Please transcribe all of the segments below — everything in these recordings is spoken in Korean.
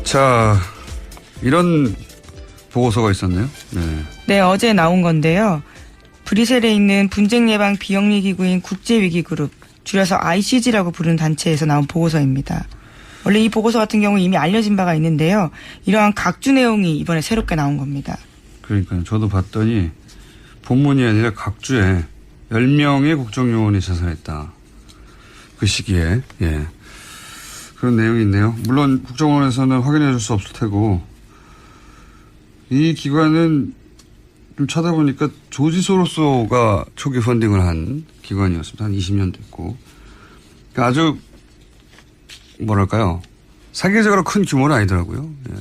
자, 이런 보고서가 있었네요. 네, 어제 나온 건데요. 브뤼셀에 있는 분쟁 예방 비영리 기구인 국제위기그룹, 줄여서 ICG라고 부르는 단체에서 나온 보고서입니다. 원래 이 보고서 같은 경우 이미 알려진 바가 있는데요. 이러한 각주 내용이 이번에 새롭게 나온 겁니다. 그러니까요. 저도 봤더니 본문이 아니라 각주에 10명의 국정요원이 자살했다. 그 시기에. 예. 그런 내용이 있네요. 물론 국정원에서는 확인해 줄 수 없을 테고 이 기관은 좀 찾아보니까 조지 소로스가 초기 펀딩을 한 기관이었습니다. 한 20년 됐고. 그러니까 아주 뭐랄까요. 세계적으로 큰 규모는 아니더라고요. 예.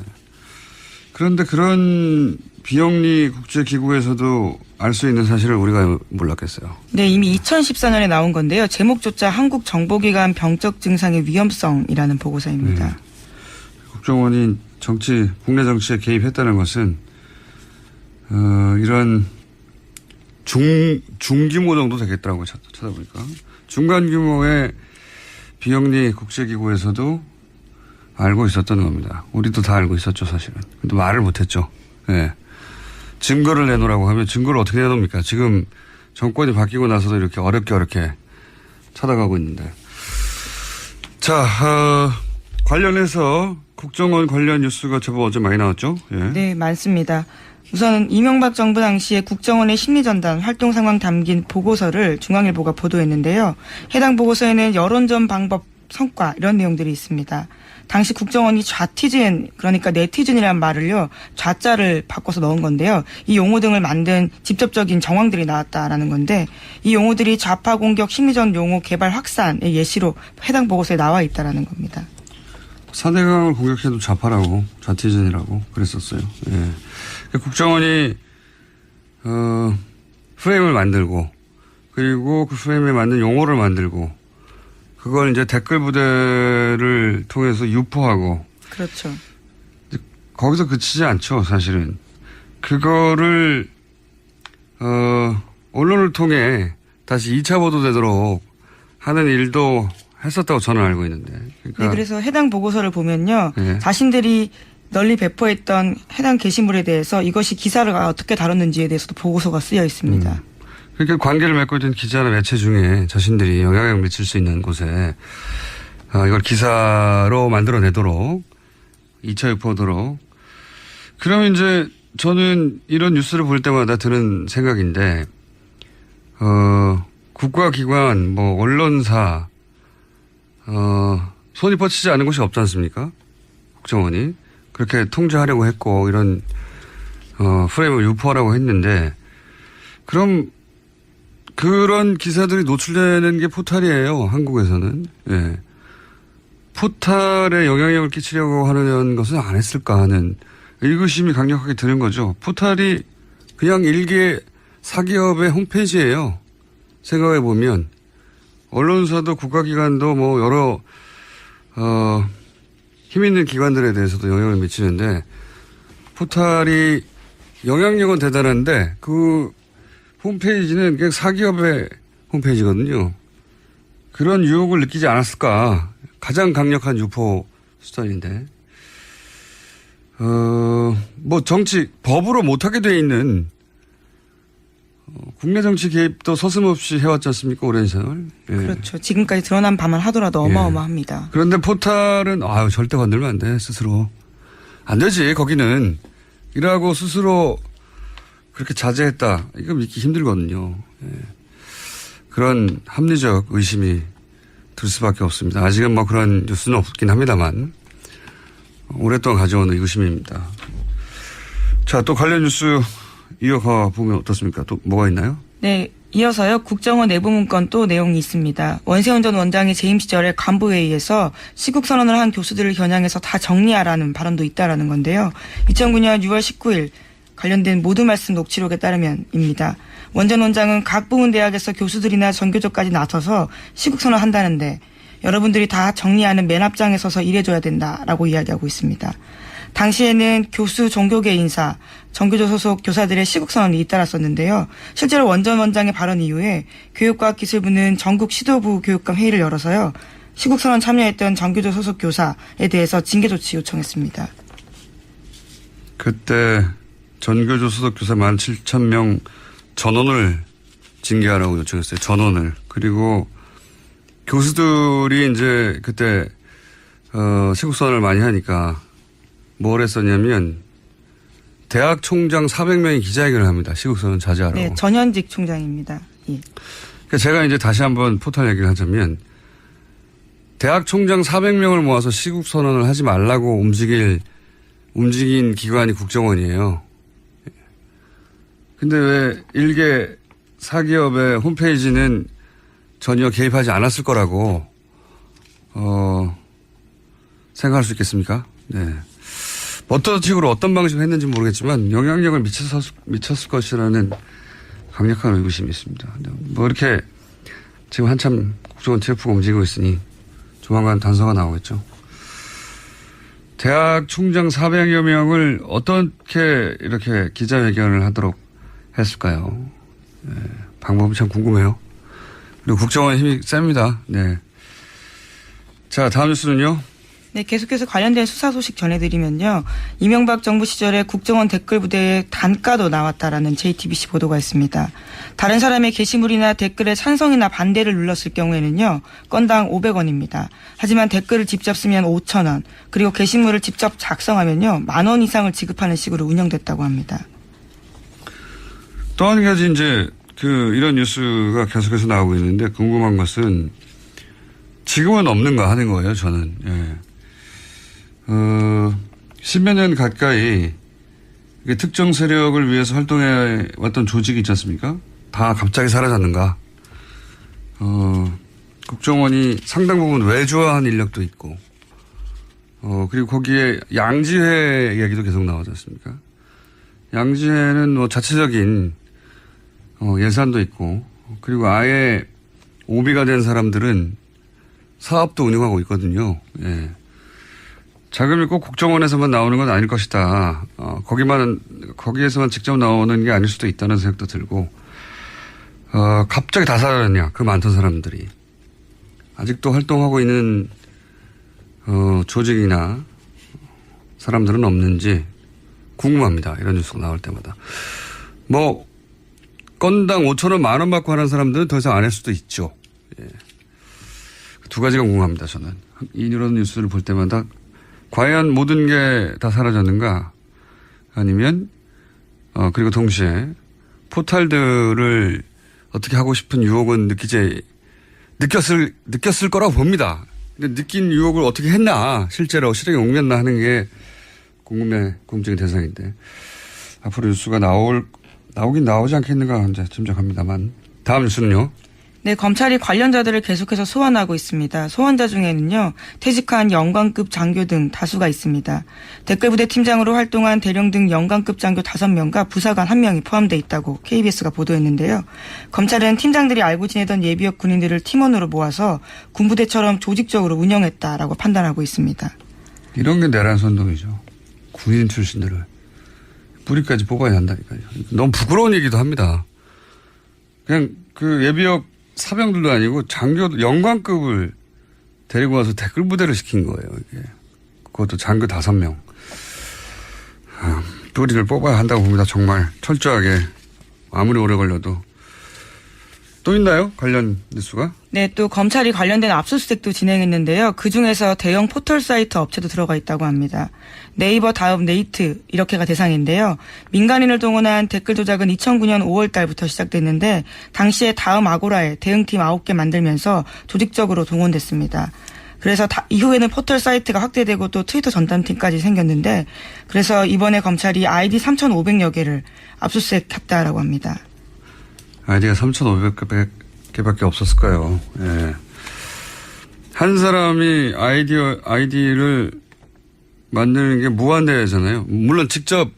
그런데 그런 비영리 국제기구에서도 알 수 있는 사실을 우리가 몰랐겠어요. 네, 이미 2014년에 나온 건데요. 제목조차 한국정보기관 병적 증상의 위험성이라는 보고서입니다. 국정원이 국내 정치에 개입했다는 것은 이런 중규모 정도 되겠더라고요. 찾아보니까. 중간 규모의 비영리 국제기구에서도 알고 있었던 겁니다. 우리도 다 알고 있었죠, 사실은. 근데 말을 못했죠. 예. 증거를 내놓으라고 하면 증거를 어떻게 내놓습니까? 지금 정권이 바뀌고 나서도 이렇게 어렵게 찾아가고 있는데. 자, 관련해서 국정원 관련 뉴스가 제법 어제 많이 나왔죠? 예. 네, 많습니다. 우선 이명박 정부 당시에 국정원의 심리전단 활동 상황 담긴 보고서를 중앙일보가 보도했는데요. 해당 보고서에는 여론전 방법 성과 이런 내용들이 있습니다. 당시 국정원이 좌티즌, 그러니까 네티즌이라는 말을요, 좌자를 바꿔서 넣은 건데요. 이 용어 등을 만든 직접적인 정황들이 나왔다라는 건데, 이 용어들이 좌파 공격 심리전 용어 개발 확산의 예시로 해당 보고서에 나와 있다라는 겁니다. 사대강을 공격해도 좌파라고, 좌티즌이라고 그랬었어요. 예. 국정원이 프레임을 만들고, 그리고 그 프레임에 맞는 용어를 만들고, 그걸 이제 댓글 부대를 통해서 유포하고. 그렇죠. 거기서 그치지 않죠, 사실은. 그거를, 언론을 통해 다시 2차 보도되도록 하는 일도 했었다고 저는 알고 있는데. 그러니까 네, 그래서 해당 보고서를 보면요. 네. 자신들이 널리 배포했던 해당 게시물에 대해서 이것이 기사를 어떻게 다뤘는지에 대해서도 보고서가 쓰여 있습니다. 그러니까 관계를 맺고 있는 기자나 매체 중에 자신들이 영향을 미칠 수 있는 곳에 이걸 기사로 만들어내도록 2차 유포도록. 그러면 이제 저는 이런 뉴스를 볼 때마다 드는 생각인데 국가기관 뭐 언론사 손이 뻗치지 않은 곳이 없지 않습니까? 국정원이 그렇게 통제하려고 했고 이런 프레임을 유포하라고 했는데 그럼 그런 기사들이 노출되는 게 포탈이에요. 한국에서는. 예. 포탈에 영향력을 끼치려고 하는 것은 안 했을까 하는 의구심이 강력하게 드는 거죠. 포탈이 그냥 일개 사기업의 홈페이지예요. 생각해 보면 언론사도 국가기관도 뭐 여러 힘 있는 기관들에 대해서도 영향을 미치는데 포탈이 영향력은 대단한데 그 홈페이지는 그냥 사기업의 홈페이지거든요. 그런 유혹을 느끼지 않았을까. 가장 강력한 유포 수단인데. 뭐 법으로 못하게 돼 있는 국내 정치 개입도 서슴없이 해왔지 않습니까? 오랜 세월. 예. 그렇죠. 지금까지 드러난 바만 하더라도 어마어마합니다. 예. 그런데 포탈은 절대 건들면 안 돼. 스스로. 안 되지. 거기는. 이라고 스스로 그렇게 자제했다. 이거 믿기 힘들거든요. 예. 그런 합리적 의심이 들 수밖에 없습니다. 아직은 뭐 그런 뉴스는 없긴 합니다만 오랫동안 가져온 의구심입니다. 자, 또 관련 뉴스 이어가 보면 어떻습니까? 또 뭐가 있나요? 네. 이어서요. 국정원 내부 문건 또 내용이 있습니다. 원세훈 전 원장이 재임 시절에 간부회의에서 시국선언을 한 교수들을 겨냥해서 다 정리하라는 발언도 있다라는 건데요. 2009년 6월 19일 관련된 모든 말씀 녹취록에 따르면입니다. 원 전 원장은 각 부문 대학에서 교수들이나 전교조까지 나서서 시국선언을 한다는데 여러분들이 다 정리하는 맨 앞장에 서서 일해줘야 된다라고 이야기하고 있습니다. 당시에는 교수, 종교계 인사, 전교조 소속 교사들의 시국선언이 잇따랐었는데요. 실제로 원 전 원장의 발언 이후에 교육과학기술부는 전국 시도부 교육감 회의를 열어서요. 시국선언 참여했던 정교조 소속 교사에 대해서 징계 조치 요청했습니다. 그때 전교조 소속 교사 17,000명 전원을 징계하라고 요청했어요. 전원을. 그리고 교수들이 이제 그때 시국선언을 많이 하니까 뭘 했었냐면 대학 총장 400명이 기자회견을 합니다. 시국선언 자제하라고. 네, 전현직 총장입니다. 예. 그러니까 제가 이제 다시 한번 포탈 얘기를 하자면 대학 총장 400명을 모아서 시국선언을 하지 말라고 움직인 기관이 국정원이에요. 근데 왜 일개 사기업의 홈페이지는 전혀 개입하지 않았을 거라고 생각할 수 있겠습니까? 네. 어떤 식으로 어떤 방식으로 했는지 모르겠지만 영향력을 미쳤을 것이라는 강력한 의구심이 있습니다. 뭐 이렇게 지금 한참 국정원 TF가 움직이고 있으니 조만간 단서가 나오겠죠. 대학 총장 400여 명을 어떻게 이렇게 기자회견을 하도록 했을까요? 네, 방법이 참 궁금해요. 그리고 국정원의 힘이 셉니다. 네. 자, 다음 뉴스는요. 네, 계속해서 관련된 수사 소식 전해드리면요. 이명박 정부 시절에 국정원 댓글 부대에 단가도 나왔다라는 JTBC 보도가 있습니다. 다른 사람의 게시물이나 댓글에 찬성이나 반대를 눌렀을 경우에는요. 건당 500원입니다. 하지만 댓글을 직접 쓰면 5,000원, 그리고 게시물을 직접 작성하면요. 10,000원 이상을 지급하는 식으로 운영됐다고 합니다. 또 한 가지 이제 이런 뉴스가 계속해서 나오고 있는데 궁금한 것은 지금은 없는가 하는 거예요, 저는. 예. 10여 년 가까이 특정 세력을 위해서 활동해 왔던 조직이 있지 않습니까? 다 갑자기 사라졌는가? 국정원이 상당 부분 외주화한 인력도 있고, 그리고 거기에 양지회 이야기도 계속 나오지 않습니까? 양지회는 뭐 자체적인 예산도 있고, 그리고 아예 오비가 된 사람들은 사업도 운영하고 있거든요. 예. 자금이 꼭 국정원에서만 나오는 건 아닐 것이다. 거기에서만 직접 나오는 게 아닐 수도 있다는 생각도 들고, 갑자기 다 사라졌냐, 그 많던 사람들이. 아직도 활동하고 있는, 조직이나 사람들은 없는지 궁금합니다. 이런 뉴스가 나올 때마다. 뭐, 건당 5,000원, 10,000원 받고 하는 사람들은 더 이상 안 할 수도 있죠. 예. 두 가지가 궁금합니다, 저는. 이런 뉴스를 볼 때마다 과연 모든 게 다 사라졌는가? 아니면, 그리고 동시에 포탈들을 어떻게 하고 싶은 유혹은 느꼈을 거라고 봅니다. 근데 느낀 유혹을 어떻게 했나, 실제로 실행에 옮겼나 하는 게 궁금증의 대상인데, 앞으로 뉴스가 나오긴 나오지 않겠는가 이제 짐작합니다만. 다음 뉴스는요. 네, 검찰이 관련자들을 계속해서 소환하고 있습니다. 소환자 중에는요, 퇴직한 영관급 장교 등 다수가 있습니다. 댓글부대 팀장으로 활동한 대령 등 영관급 장교 5명과 부사관 1명이 포함되어 있다고 KBS가 보도했는데요. 검찰은 팀장들이 알고 지내던 예비역 군인들을 팀원으로 모아서 군부대처럼 조직적으로 운영했다라고 판단하고 있습니다. 이런 게 내란 선동이죠. 군인 출신들을 뿌리까지 뽑아야 한다니까요. 너무 부끄러운 얘기도 합니다. 그냥 예비역 사병들도 아니고 장교 영관급을 데리고 와서 댓글 부대를 시킨 거예요. 이게. 그것도 장교 5명. 뿌리를 뽑아야 한다고 봅니다. 정말 철저하게. 아무리 오래 걸려도. 또 있나요? 관련 뉴스가? 네, 또 검찰이 관련된 압수수색도 진행했는데요. 그중에서 대형 포털 사이트 업체도 들어가 있다고 합니다. 네이버 다음 네이트 이렇게가 대상인데요. 민간인을 동원한 댓글 조작은 2009년 5월 달부터 시작됐는데 당시에 다음 아고라에 대응팀 9개 만들면서 조직적으로 동원됐습니다. 그래서 이후에는 포털 사이트가 확대되고 또 트위터 전담팀까지 생겼는데 그래서 이번에 검찰이 아이디 3,500여 개를 압수수색했다라고 합니다. 아이디가 3,500개밖에 없었을까요? 예. 한 사람이 아이디를 만드는 게 무한대잖아요. 물론 직접,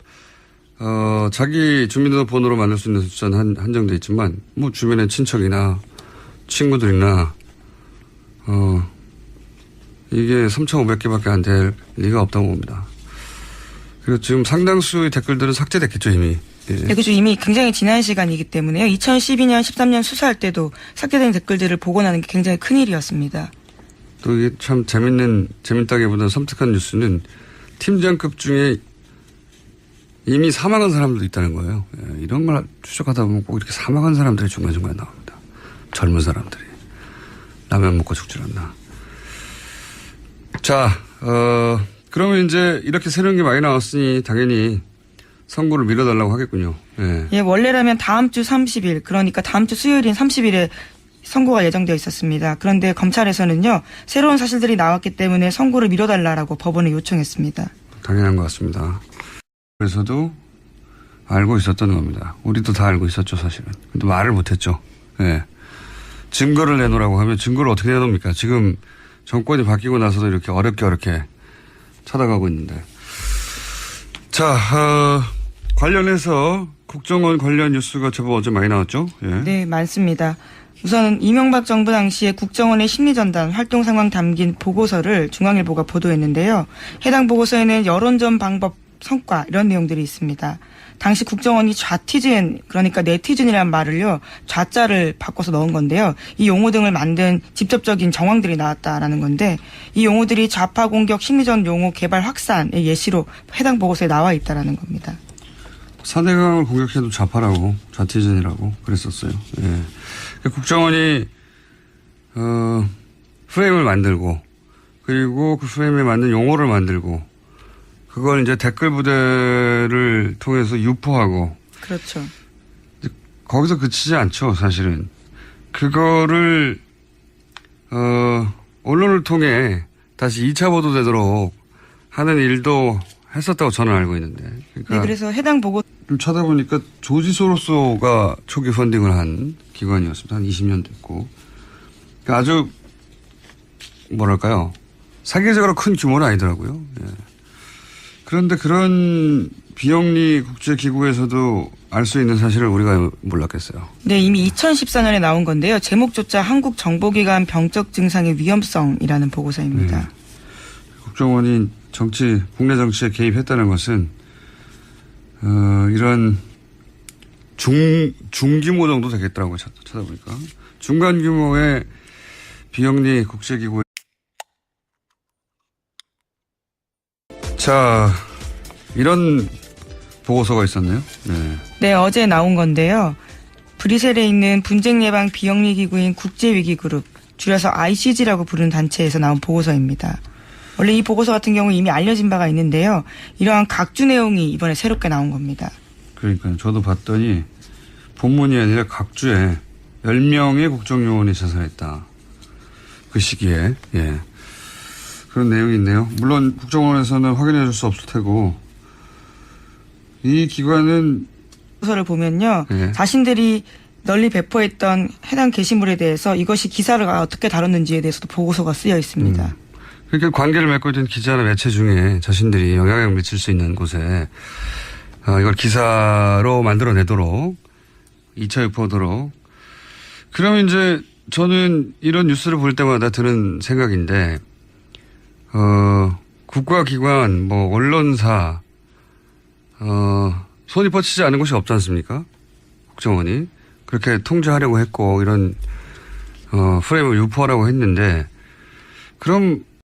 자기 주민등록번호로 만들 수 있는 숫자는 한정돼 있지만, 뭐 주변의 친척이나 친구들이나, 이게 3,500개밖에 안 될 리가 없다고 봅니다. 그리고 지금 상당수의 댓글들은 삭제됐겠죠, 이미. 예. 네, 그죠. 이미 굉장히 지난 시간이기 때문에요. 2012년, 13년 수사할 때도 삭제된 댓글들을 복원하는 게 굉장히 큰일이었습니다. 또 이게 참 재밌다기보다는 섬뜩한 뉴스는 팀장급 중에 이미 사망한 사람들도 있다는 거예요. 예, 이런 걸 추적하다 보면 꼭 이렇게 사망한 사람들이 중간중간에 나옵니다. 젊은 사람들이. 라면 먹고 죽질 않나. 자, 그러면 이제 이렇게 새로운 게 많이 나왔으니 당연히 선고를 미뤄달라고 하겠군요. 예. 예, 원래라면 다음 주 30일, 그러니까 다음 주 수요일인 30일에 선고가 예정되어 있었습니다. 그런데 검찰에서는요, 새로운 사실들이 나왔기 때문에 선고를 미뤄달라고 법원에 요청했습니다. 당연한 것 같습니다. 그래서도 알고 있었던 겁니다. 우리도 다 알고 있었죠, 사실은. 근데 말을 못했죠. 예. 증거를 내놓으라고 하면 증거를 어떻게 내놓습니까? 지금 정권이 바뀌고 나서도 이렇게 어렵게 찾아가고 있는데. 자, 관련해서 국정원 관련 뉴스가 제법 어제 많이 나왔죠? 예. 네, 많습니다. 우선 이명박 정부 당시에 국정원의 심리전단 활동 상황 담긴 보고서를 중앙일보가 보도했는데요. 해당 보고서에는 여론전 방법 성과 이런 내용들이 있습니다. 당시 국정원이 좌티즌, 그러니까 네티즌이라는 말을요, 좌자를 바꿔서 넣은 건데요. 이 용어 등을 만든 직접적인 정황들이 나왔다라는 건데, 이 용어들이 좌파 공격 심리전 용어 개발 확산의 예시로 해당 보고서에 나와 있다라는 겁니다. 사대강을 공격해도 좌파라고, 좌티즌이라고 그랬었어요. 예. 국정원이, 프레임을 만들고, 그리고 그 프레임에 맞는 용어를 만들고, 그걸 이제 댓글 부대를 통해서 유포하고. 그렇죠. 거기서 그치지 않죠, 사실은. 그거를, 언론을 통해 다시 2차 보도되도록 하는 일도 했었다고 저는 알고 있는데. 그러니까 네, 그래서 해당 보고. 좀 찾아보니까 조지 소로스가 초기 펀딩을 한 기관이었습니다. 한 20년 됐고. 그러니까 아주, 뭐랄까요. 세계적으로 큰 규모는 아니더라고요. 예. 그런데 그런 비영리 국제기구에서도 알 수 있는 사실을 우리가 몰랐겠어요. 네, 이미 2014년에 나온 건데요. 제목조차 한국정보기관 병적 증상의 위험성이라는 보고서입니다. 네. 국정원이 국내 정치에 개입했다는 것은 이런 중규모 정도 되겠더라고요. 찾아보니까. 중간 규모의 비영리 국제기구에 자, 이런 보고서가 있었네요. 네. 네, 어제 나온 건데요. 브뤼셀에 있는 분쟁 예방 비영리 기구인 국제위기그룹, 줄여서 ICG라고 부르는 단체에서 나온 보고서입니다. 원래 이 보고서 같은 경우 이미 알려진 바가 있는데요. 이러한 각주 내용이 이번에 새롭게 나온 겁니다. 그러니까요. 저도 봤더니 본문이 아니라 각주에 10명의 국정요원이 자살했다. 그 시기에. 예. 그런 내용이 있네요. 물론 국정원에서는 확인해 줄 수 없을 테고 이 기관은 보고서를 보면요. 예. 자신들이 널리 배포했던 해당 게시물에 대해서 이것이 기사를 어떻게 다뤘는지에 대해서도 보고서가 쓰여 있습니다. 그러니까 관계를 맺고 있는 기자나 매체 중에 자신들이 영향을 미칠 수 있는 곳에 이걸 기사로 만들어내도록 2차 유포하도록. 그러면 이제 저는 이런 뉴스를 볼 때마다 드는 생각인데 국가기관, 뭐, 언론사, 손이 뻗치지 않은 곳이 없지 않습니까? 국정원이. 그렇게 통제하려고 했고, 이런, 프레임을 유포하라고 했는데, 그럼